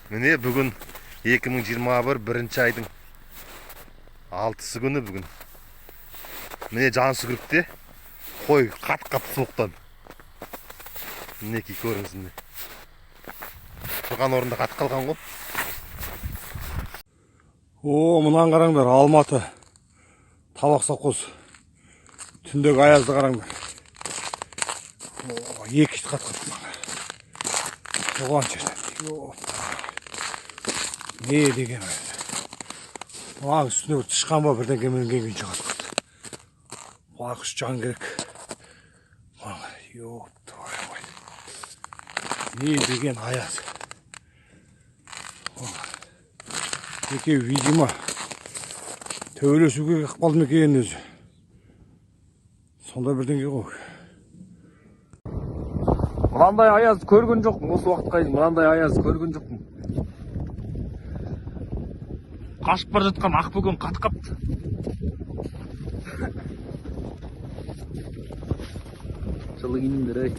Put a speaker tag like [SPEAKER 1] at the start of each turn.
[SPEAKER 1] Міне бүгін 2021 бірінші айдың 6-сы күні бүгін. Міне Жансүгірікте қой қат-қат суықтан. Мінекей көріңіз міне. Тұрған орында қатып қалған ғой.
[SPEAKER 2] О, мұнан қараңдар, Алматы. Табақ совхоз. Түндегі аязды қараңдар. Екі ит қатып оған жерден. Не деген аяз. Оған үстіне бір тышқан ба бірден кемен күйінші қатып қалды. Құс жан керек. Не деген аяз. Екеу, видимо, төбелесуге ықпалды мекен өзі. Сонда бірден ке ғой. Мынандай аяз көрген жоқпын, осы уақытқа дейін мынандай аяз көрген жоқпын. Қашып бара жатқан ақбөкен қатып қапты. Жылы келіңдер ай.